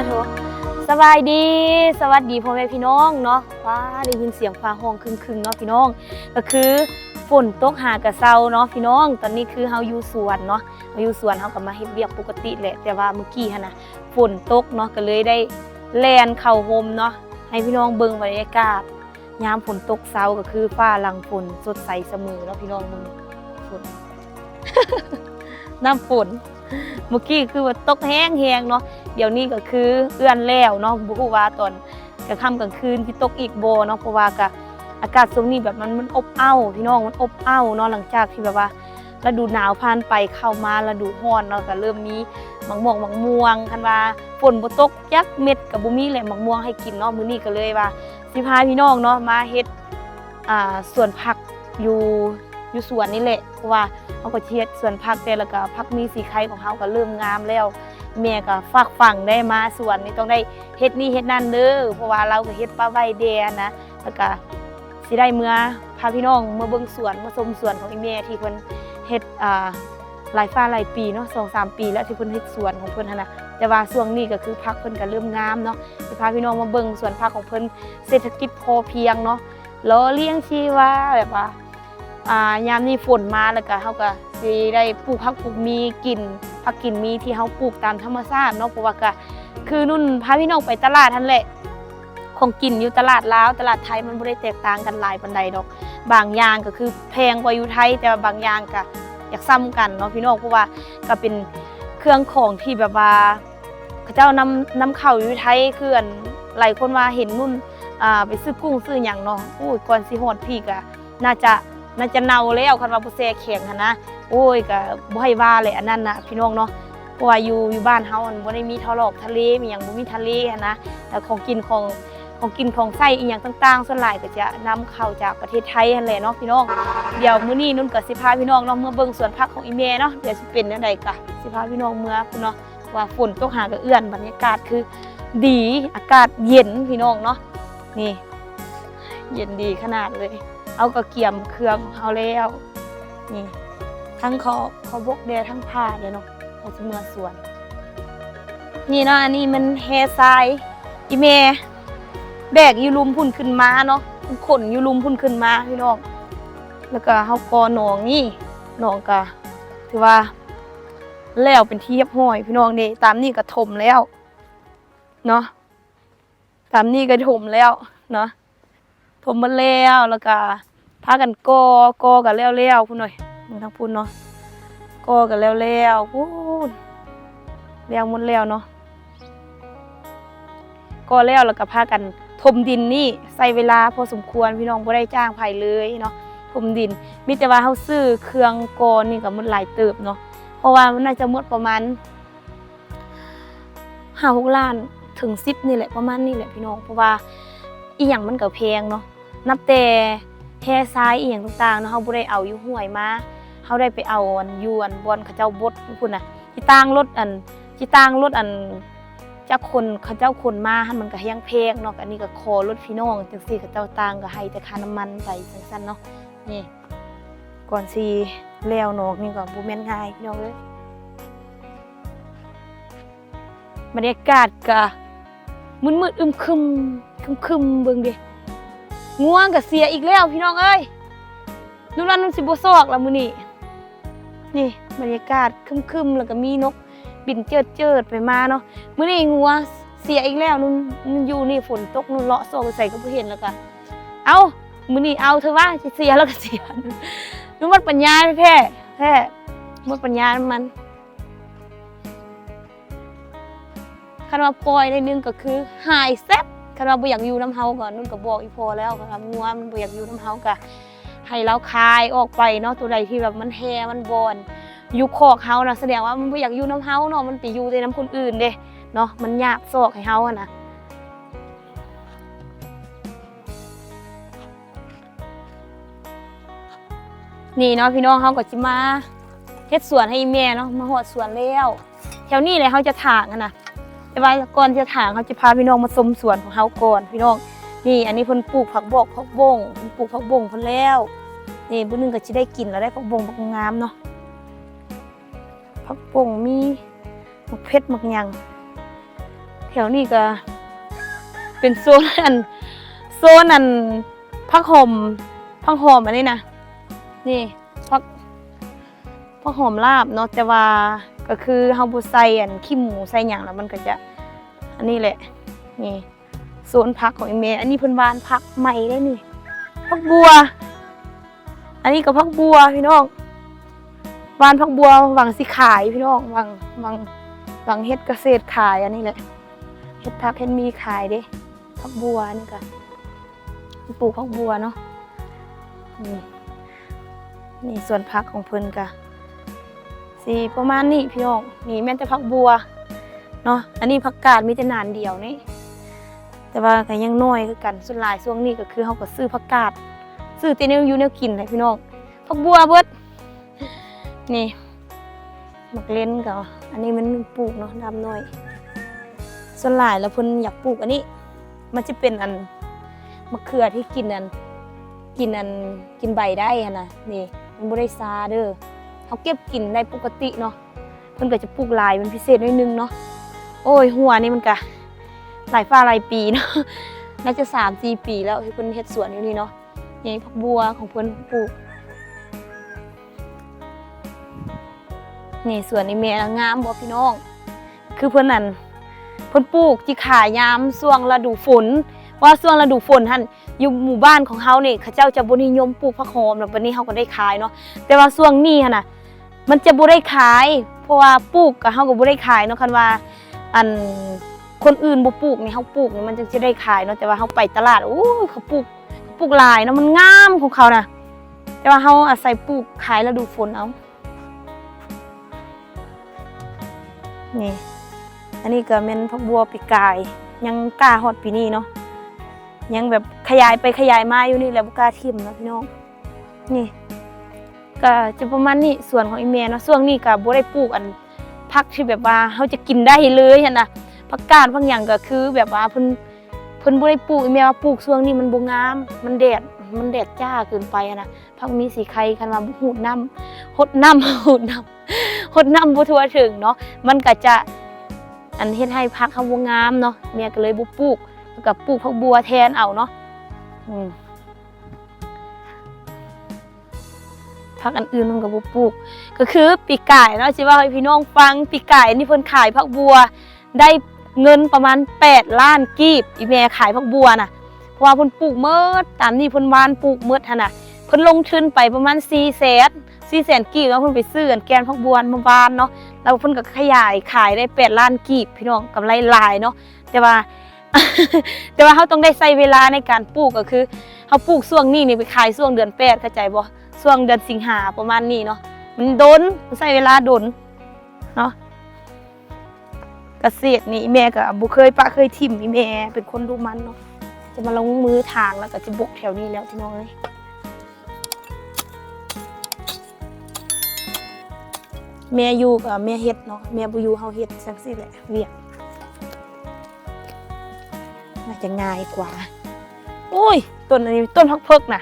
โถสบายดีสวัสดีพ่อแม่พี่น้องเนาะว้าได้ยินเสียงฟ้าห้องครึงๆเนาะพี่น้องก็คือฝนตกหากะเซาเนาะพี่น้องตอนนี้คือเฮาอยู่สวนเนาะเฮาอยู่สวนเฮาก็มาเฮ็ดเวียกปกติแหละแต่ว่าเมื่อกี้หั่นน่ะฝนตกเนาะก็เลยได้แล่นเข้าโฮมเนาะให้พี่น้องเบิ่งบรรยากาศยามฝนตกเซาก็คือฟ้าหลังฝนสดใสเสมอเนาะพี่น้องมึงฝน น้ำฝนเมื่อกี้คือว่าตกแห้งเนาะเดี๋ยวนี้ก็คือเอื้อนแล้วเนาะบ่ฮู้ว่าตอนกลางค่ำกลางคืนที่ตกอีกบ่เนาะเพราะว่าก็อากาศช่วงนี้แบบมันอบอ้าวพี่น้องมันอบอ้าวเนาะหลังจากที่แบบว่าฤดูหนาวผ่านไปเข้ามาฤดูร้อนเนาะก็เริ่มมีมะม่วงคันว่าฝนบ่ตกจักเม็ดก็บ่มีแหละมะม่วงให้กินเนาะมื้อนี้ก็เลยว่าสิพาพี่น้องเนาะมาเฮ็ดสวนผักอยู่สวนนี่แหละเพราะว่าเขาก็เฮ็ดสวนผักแต่แล้วก็ผักมีสีไข่ของเขาก็เริ่มงามแล้วแม่ก็ฝากฝังได้มาสวนนี่ต้องได้เฮ็ดนี่เฮ็ดนั่นเด้อเพราะว่าเราก็เฮ็ดปลาไว้แดนะแล้วก็สิได้เมื่อพาพี่น้องมาเบิ่งสวนมาชมสวนของอีแม่ที่เพิ่นเฮ็ดหลายฟ้าหลายปีเนาะ 2-3 ปีแล้วที่เพิ่นเฮ็ดสวนของเพิ่นหั่นน่ะแต่ว่าช่วงนี้ก็คือผักเพิ่นก็เริ่มงามเนาะสิพาพี่น้องมาเบิ่งสวนผักของเพิ่นเศรษฐกิจพอเพียงเนาะล้อเลี้ยงชีวาแบบว่ายามนี้ฝนมาแล้วก็เฮาก็สิได้ปลูกผักปลูกมีกินผักกินมีที่เฮาปลูกตามธรรมชาติเนาะเพราะว่าก็คือนุ่นพาพี่น้องไปตลาดนั่นแหละของกินอยู่ตลาดลาวตลาดไทยมันบ่ได้แตกต่างกันหลายปานใดดอกบางอย่างก็คือแพงกว่าอยู่ไทยแต่ว่าบางอย่างก็อยากซ้ำกันเนาะพี่น้องเพราะว่าก็เป็นเครื่องของที่แบบว่าเขาเจ้านำเข้าอยู่ไทยคืออันหลายคนว่าเห็นนุ่นไปซื้อกุ้งซื้อหยังเนาะโอ้ยก่อนสิฮอดพี่ก็น่าจะเน่าแล้วคันว่าบ่แซ่แข็งหั่นนะโอ้ยก็บ่ให้ว่าเลยอันนั้นน่ะพี่น้องเนาะเพราะว่าอยู่บ้านเฮามันบ่ได้มีทะเลมีหยังบ่มีทะเลหั่นนะแต่ของกินของไส้อีหยังต่างๆส่วนหลายก็จะนำเข้าจากประเทศไทยหั่นแหละเนาะพี่น้องเดี๋ยวมื้อนี้นุ่นก็สิพาพี่น้องเนาะเมื่อเบิ่งสวนผักของอีแม่เนาะเดี๋ยวสิเป็นจังได๋ก็สิพาพี่น้องเมื่อพุ่นเนาะว่าฝนตกหาก็เอื้อนบรรยากาศคือดีอากาศเย็นพี่น้องเนาะนี่เย็นดีขนาดเลยเอากระเกียมเครื่องเอาแล้วนี่ทั้งเขาบกแดดทั้งผ้าเลยเนาะเขาจะเมื่อสวนนี่เนาะอันนี้มันแฮทรายอีเมแบกยูรุมพุ่นขึ้นมาเนาะขนยูรุมพุ่นขึ้นมาพี่น้องแล้วก็เขากอหนองนี่หนองก็ถือว่าแล้วเป็นที่เรียบร้อยพี่น้องเด้ตามนี่ก็ถมแล้วเนาะตามนี่ก็ถมแล้วเนาะถมมาแล้วก็พากันกอกันแล้วพุ่นหน่อยมึงทั้งพุ่นเนาะกอกันแล้วพุ่นแล้วหมดแล้วเนาะกอแล้วก็พากันถมดินนี่ใส่เวลาพอสมควรพี่น้องบ่ได้จ้างไผเลยเนาะถมดินมีแต่ว่าเฮาซื้อเครื่องกอนี่ก็หมดหลายเติบเนาะเพราะว่ามันน่าจะหมดประมาณ5-6 ล้านถึง10นี่แหละประมาณนี้แหละพี่น้องเพราะว่าอีหยังมันก็แพงเนาะนับแต่แท้ซ้ายอีหยังต่างๆเนาะเฮาบ่ได้เอาอยู่ห้วยมาเฮาได้ไปเอาอันอยู่อันบ่อนเขาเจ้าบดพุ่นน่ะที่ต่างรถอันจักคนเขาเจ้าคนมาหั่นมันก็ยังแพงเนาะอันนี้ก็ขอรถพี่น้องจังซี่เขาเจ้าต่างก็ให้แต่ค่าน้ำมันไปจังซั่นเนาะนี่ก่อนสิแล้วนอกนี่ก็บ่แม่นง่ายพี่น้องเอ้ยบรรยากาศก็มืดๆอึมครึมเบิ่งดิง่วงก็เสียอีกแล้วพี่น้องเอ้ยนุ่นสิบ่ซอกแล้วมื้อนี้นี่บรรยากาศครึมแล้วก็มีนกบินเจิดไปมาเนาะมื้อนี้งัวเสียอีกแล้วนุ่นอยู่นี่ฝนตกนุ่นเลาะซอกใส่ก็บ่เห็นแล้วก็เอ้ามื้อนี้เอาเถอะว่าสิเสียแล้วก็เสียนุ่นหมดปัญญาแท้หมดปัญญามันคันว่าปล่อยได้นึงก็คือหายแซ่บคันว่าบ่อยากอยู่น้ำเฮาก่อนนุ่นก็บอกอีพอแล้วครับงัวมันบ่อยากอยู่น้ำเฮาก็ให้เราคายออกไปเนาะตัวใดที่แบบมันแฮมันบอนอยู่คอกเฮานะแสดงว่ามันบ่อยากอยู่น้ำเฮาเนาะมันไปอยู่ในน้ำคนอื่นเด้เนาะมันยากซอกให้เฮาอะนะนี่เนาะพี่น้องเฮาก็สิมาเฮ็ดสวนให้แม่เนาะมาฮอดสวนแล้วแถวนี้เลยเฮาจะถางนะแต่ว่าก่อนจะถางเขาจะพาพี่น้องมาชมสวนของเฮาก่อนพี่น้องนี่อันนี้เพิ่นปลูกผักบงเพิ่นปลูกผักบงเพิ่นแล้วนี่มื้อนึงก็สิได้กินแล้วได้ผักบงบักงามเนาะผักบงมีมักเพชรมักหยัง แถวนี้ก็เป็นโซนอันผักหอมอันนี้นะนี่ผักหอมลาบเนาะแต่ว่าก็คือเฮาบ่ใส่ขี้หมูใส่หยังแล้วมันก็จะอันนี้แหละนี่โซนผักของอีเมอันนี้เพิ่นหวานผักใหม่ได้นี่ผักบัวอันนี้ก็ผักบัวพี่น้องหวานผักบัวหวังสิขายพี่น้องหวังเฮ็ดเกษตรขายอันนี้แหละเฮ็ดผักเฮ็ดมีขายเด้ผักบัวนี่ก็ปลูกผักบัวเนาะนี่ส่วนผักของเพิ่นก็สิประมาณนี้พี่น้องนี่แม่นแต่ผักบัวเนาะอันนี้ผักกาดมีแต่นานเดียวนี่แต่ว่าก็ยังน้อยคือกันส่วนหลายช่วงนี้ก็คือเฮาก็ซื้อผักกาดซื้อแต่แนวอยู่แนวกินให้พี่น้องผักบัวเบิดนี่มักเล่นก็อันนี้มันปลูกเนาะดำน้อยส่วนหลายแล้วเพิ่นอยากปลูกอันนี้มันจะเป็นมะเขือที่กินใบได้หั่นน่ะนี่มันบ่ได้ซาเด้อเฮาเก็บกินได้ปกติเนาะเพิ่นก็จะปลูกหลายเป็นพิเศษหน่อยนึงเนาะโอ้ยหัวนี่มันก็หลายฟ้าหลายปีเนาะน่าจะ 3-4 ปีแล้วที่เพิ่นเฮ็ดสวนอยู่นี่เนาะนี่ผักบัวของเพิ่นปลูกนี่สวนนี่แม่งามบ่พี่น้องคือเพิ่นปลูกที่ขายยามช่วงฤดูฝนว่าช่วงฤดูฝนหั่นอยู่หมู่บ้านของเฮานี่เขาเจ้าจะบ่นิยมปลูกผักหอมแล้วบัดนี้เฮาก็ได้ขายเนาะแต่ว่าช่วงนี้หั่นน่ะมันจะบ่ได้ขายเพราะว่าปลูกก็เฮาก็บ่ได้ขายเนาะคันว่าคนอื่นบ่ปลูกนี่เฮาปลูกนี่มันจึงสิได้ขายเนาะแต่ว่าเฮาไปตลาดโอ้ยเขาปลูกหลายเนาะมันงามของเขาน่ะแต่ว่าเฮาอาศัยปลูกขายฤดูฝนเอานี่อันนี้ก็แม่นผักบัวปีกายยังกล้าฮอดปีนี้เนาะยังแบบขยายมาอยู่นี่แหละบ่กล้าทิ่มเนาะพี่น้องนี่ก็จะประมาณนี้ส่วนของอีเมเนาะช่วงนี้ก็บ่ได้ปลูกผักที่แบบว่าเฮาจะกินได้เลยหั่นน่ะผักกาดบางอย่างก็คือแบบว่าเพิ่นบ่ได้ปลูกอีเมว่าปลูกช่วงนี้มันบ่งามมันแดดจ้าเกินไปอะนะผักมีสีไข่คันว่าหูดน้ำหดน้ำบ่ทั่วถึงเนาะมันก็จะเฮ็ดให้ผักเฮาบ่งามเนาะแม่ก็เลยบ่ปลูกแล้วก็ปลูกผักบัวแทนเอาเนาะผักอันอื่นมันก็บ่ปลูกก็คือปีกายเนาะสิว่าให้พี่น้องฟังปีกายนี่เพิ่นขายผักบัวได้เงินประมาณ8 ล้านกีบอีแม่ขายผักบัวน่ะเพราะว่าเพิ่นปลูกเมิดตามนี่เพิ่นหว่านปลูกเมิดหั่นน่ะเพิ่นลงทุนไปประมาณ400,000กีบแล้วเพิ่นไปซื้อแกนผักบัวมาหว่านเนาะแล้วเพิ่นก็ขยายขายได้8 ล้านกีบพี่น้องกำไรหลายเนาะแต่ว่า เฮาต้องได้ใช้เวลาในการปลูกก็คือเฮาปลูกช่วงนี้นี่ไปขายช่วงเดือน8เข้าใจบ่ช่วงเดือนสิงหาประมาณนี้เนาะมันดนมันใช้เวลาดนเนาะเกษตรนี่แม่ก็บ่เคยปะเคยทิ่มอีแม่เป็นคนดูมันเนาะจะมาลงมือทางแล้วก็จะบกแถวนี้แล้วพี่น้องเอ้ยแม่อยู่กับแม่เฮ็ดเนาะแม่บ่อยู่เฮาเฮ็ดจังซี่แหละเวียกน่าจะง่ายกว่าโอ้ยต้นอันนี้ต้นพักเพิกน่ะ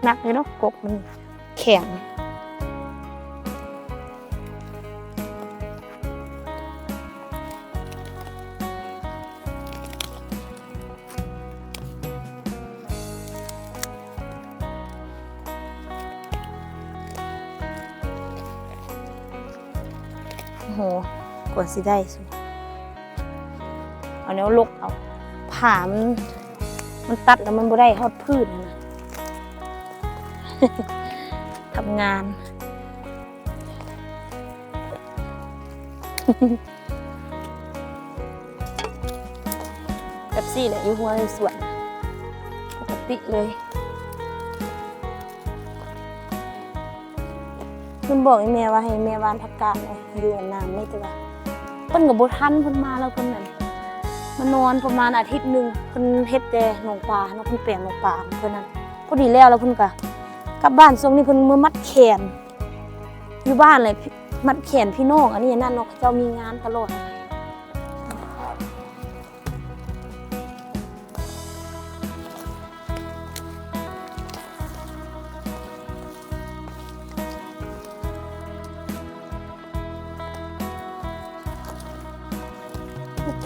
หนักเลยเนาะกกมันแข็งโอ้โหกว่าสิได้สุดเอาแนวลกเอาผ่ามันตัดแล้วมันบ่ได้ฮอดพืชนะทำงานแบบซี่แหละอยู่หัวในสวนปกติเลยเพิ่นบอกให้แม่ว่าให้แม่หว่านผักกาดอยู่น้ำนี่แต่ว่าเพิ่นก็บ่ทันเพิ่นมาแล้วเพิ่นนั่นมานอนประมาณอาทิตย์นึงเพิ่นเฮ็ดแต่หนองปลาเนาะเพิ่นแปลงหนองปลาของเพิ่นนั่นพอดีแล้วเพิ่นก็กลับบ้านช่วงนี้เพิ่นมามัดแขนอยู่บ้านเลยมัดแขนพี่น้องอันนี้นั่นเนาะเจ้ามีงานตลอด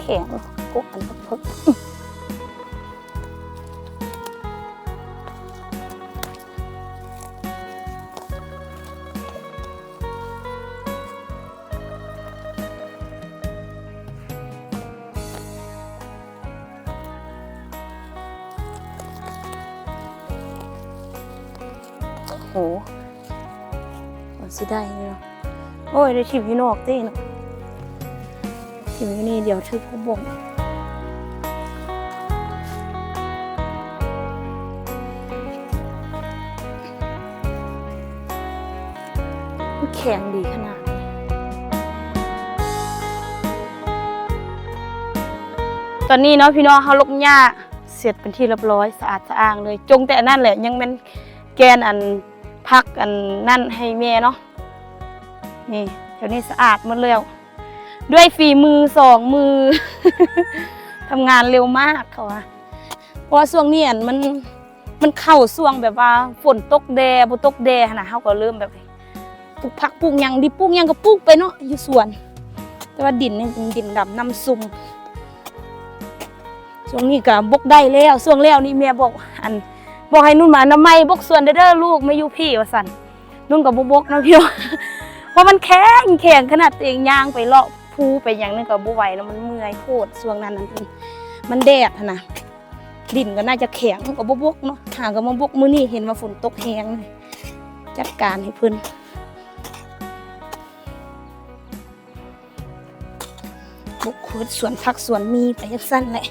แข็งกุ๊กอันเพิกโหมันสิได้เนาะโอ้ยได้ทิมอยู่นอกเต้เนาะทิมอยู่นี่เดี๋ยวถือผู้บ่งแข็งดีขนาดนี้ตอนนี้เนาะพี่น้องเขาลกหญ้าเสร็จเป็นที่เรียบร้อยสะอาดสะอ้างเลยจงแต่อันนั่นแหละยังเป็นแกนอันพักอันนั่นให้แม่เนาะนี่เดี๋ยวนี้สะอาดหมดแล้วด้วยฝีมือ2 มือ ทำงานเร็วมากเขาว่าเพราะว่าช่วงนี้มันเข้าช่วงแบบว่าฝนตกแดดบ่ตกแดดนะเขาก็เริ่มแบบปลูกผักปลูกหยังดิปลูกหยังก็ปลูกไปเนาะอยู่สวนแต่ว่าดินนี่เป็นดินดำน้ำซุ่มช่วงนี้ก็บกได้แล้วช่วงแล้วนี่แม่บอกให้นุ่นมาน้ำไม้บกสวนเด้อลูกไม่อยู่พี่ว่าสั่นนุ่นกับบกนะพี่เพราะมันแข็งขนาดตัวเองย่างไปเลาะภูไปอย่างนึงกับบุไหวแล้วมันเมื่อยโคตรช่วงนั้นมันแดดนะดินก็น่าจะแข็งกับบกเนาะหากับมาบกมื้อนี้เห็นว่าฝนตกแห้งจัดการให้เพิ่นบกขุดสวนผักสวนมีไปสั้นแหละ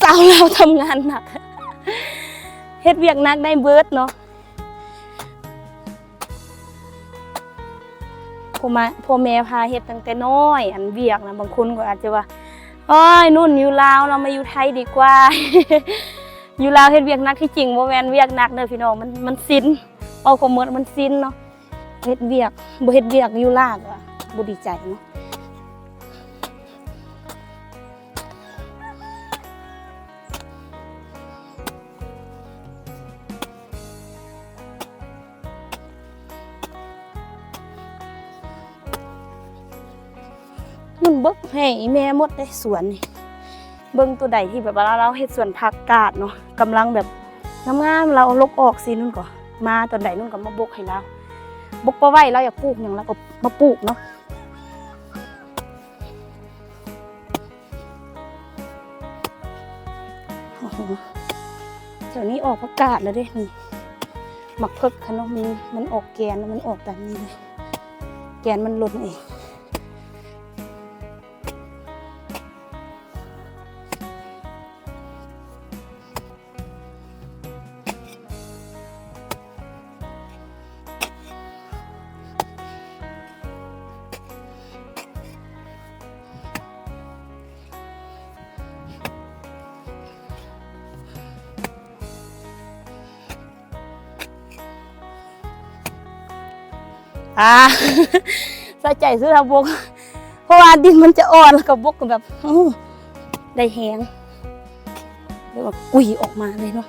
สาวเราทำงานหนักเฮ็ดเวียกหนักได้เบิดเนาะพ่อแม่พาเฮ็ดตั้งแต่น้อยอันเวียกนะบางคนก็อาจจะว่าโอ้ยนุ่นอยู่ลาวเรามาอยู่ไทยดีกว่า อยู่ลาวเฮ็ดเวียกหนักที่จริงบ่แม่นเวียกหนักเด้อพี่น้องมันซินเอาความหมดมันซินเนาะเฮ็ดเวียกบ่เฮ็ดเวียกอยู่ลาวก็บ่ดีใจเนาะมันเบิกให้แม่หมดได้สวนนี่เบิ่งตัวใดที่แบบว่าเราเฮ็ดสวนผักกาดเนาะกำลังแบบงามๆเราลกออกสินุ่นก็มาตอนใดนุ่นก็มาบกให้เราบกปะไว้เราอยากปลูกอย่างเราก็มาปลูกเนาะเดี๋ยวนี้ออกผักกาดแล้วเด้นี่หมักเพิกขนมมันออกแกนมันออกแบบนี้เลยแกนมันหล่นเองใส่ใจซื้อทำบกเพราะว่าดินมันจะอ่อนแล้วก็บกแบบได้แห้งเรียกว่ากุยออกมาเลยเนาะ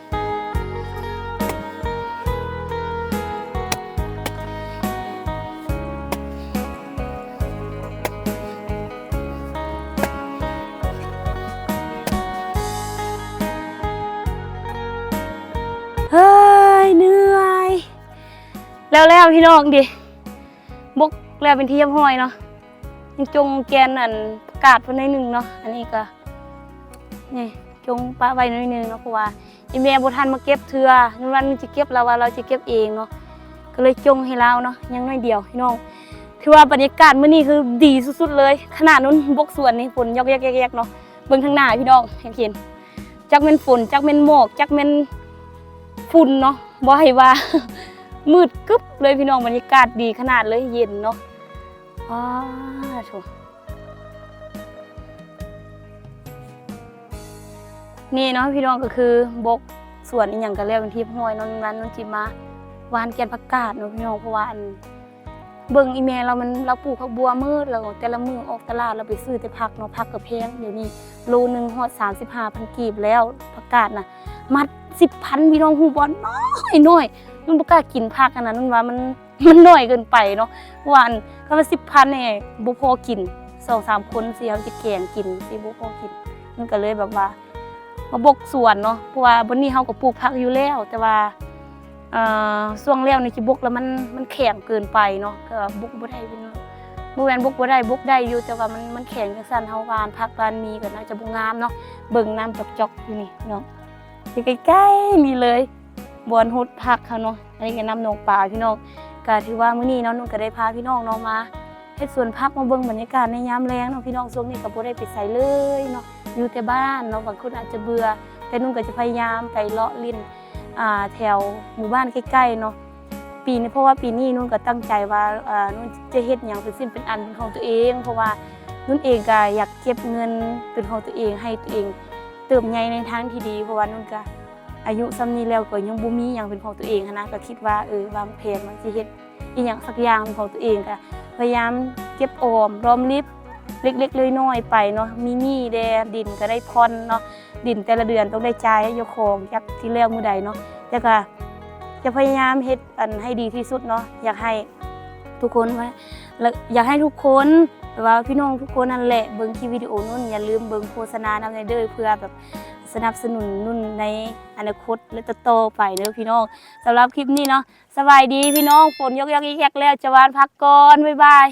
เฮ้ยเหนื่อยแล้วพี่น้องดิบกแล้วเป็นที่เรียบร้อยเนาะยังจงแกนอันประกาศไว้หน่อยนึงเนาะอันนี้ก็นี่จงปะไว้หน่อยนึงเนาะเพราะว่าอีแม่บ่ทันมาเก็บเทื่อวันจะเก็บเราว่าเราจะเก็บเองเนาะก็เลยจงให้เราเนาะยังน้อยเดียวพี่น้องถือว่าบรรยากาศมื้อนี้คือดีสุดๆเลยขนาดนู้นบกสวนนี่ฝนยอกแยกๆเนาะเบิ่งข้างหน้าพี่น้องเห็นจักแม่นฝนจักแม่นหมอกจักแม่นฝุ่นเนาะบ่ให้ว่ามืดกึ๊บเลยพี่น้องบรรยากาศดีขนาดเลยเย็นเนาะโถนี่เนาะพี่น้องก็คือบกสวนอีหยังก็แล้วเป็นที่ห้อยนอนนั้นนอนจิมาวานแกนผักกาดเนาะพี่น้องเพราะว่า เบิ่งอีแม่เรามันเราปลูกผักบัวมืดแล้วแต่ละมื้อออกตลาดเราไปซื้อแต่ผักเนาะผักก็แพงเดี๋ยวนี้โลนึงฮอด35,000กีบแล้วผักกาดน่ะมัด 10,000 พี่น้องฮู้บ่น้อยนุ่นบ่กล้ากินผักอันนั้นนุ่นว่ามันน้อยเกินไปเนาะว่าอันคำว่า 10,000 นี่บ่พอกิน 2-3 คนสิเอาจะแกงกินสิบ่พอกินมันก็เลยแบบว่ามาบกสวนเนาะเพราะว่าบนนี้เฮาก็ปลูกผักอยู่แล้วแต่ว่าช่วงแล้วนี่สิบกแล้วมันแข็งเกินไปเนาะก็บกบ่ได้พี่น้องบ่แม่นบกบ่ได้บกได้อยู่แต่ว่ามันแข็งจังซั่นเฮาหวานผักหวานมีก็น่าจะบ่งามเนาะเบิ่งน้ำจอกๆอยู่นี่เนาะอยู่ใกล้ๆนี่เลยบ่อนฮุดผักเขาเนาะอันนี้ก็น้ำนองปลาพี่น้องก็ถือว่ามื้อนี้เนาะนุ่นก็ได้พาพี่น้องเนาะมาเฮ็ดสวนผักมาเบิ่งบรรยากาศในยามแล้งเนาะพี่น้องช่วงนี้ก็บ่ได้ไปไสเลยเนาะอยู่แต่บ้านเนาะบางคนอาจจะเบื่อแต่นุ่นก็จะพยายามไปเลาะลิ้นแถวหมู่บ้านใกล้ๆเนาะปีนี้เพราะว่าปีนี้นุ่นก็ตั้งใจว่านุ่นจะเฮ็ดหยังเป็นสิ้นเป็นอันเป็นของตัวเองเพราะว่านุ่นเองก็อยากเก็บเงินเป็นของตัวเองให้ตัวเองเติบใหญ่ในทางที่ดีเพราะว่านุ่นก็อายุซ้ำนี้แล้วก็ยังบ่มีหยังเป็นของตัวเองนะก็คิดว่าวางแผนว่าสิเฮ็ดอีหยังสักอย่างเป็นของตัวเองก็พยายามเก็บออมรอมริบเล็กๆน้อยๆไปเนาะมีหนี้แดดินก็ได้ผ่อนเนาะดินแต่ละเดือนต้องได้จ่ายให้เจ้าของจักที่แล้วมื้อใดเนาะแต่ก็จะพยายามเฮ็ดอันให้ดีที่สุดเนาะอยากให้ทุกคนอยากให้ทุกคนแบบว่าพี่น้องทุกคนนั่นแหละเบิ่งคลิปวิดีโอนุ่นอย่าลืมเบิ่งโฆษณานำในเด้อเพื่อแบบสนับสนุนนุ่นในอนาคตและโตไปเด้อพี่น้องสำหรับคลิปนี้เนาะสบายดีพี่น้องฝนยกๆแยกๆแล้วจะหวานพักก่อนบ๊ายบาย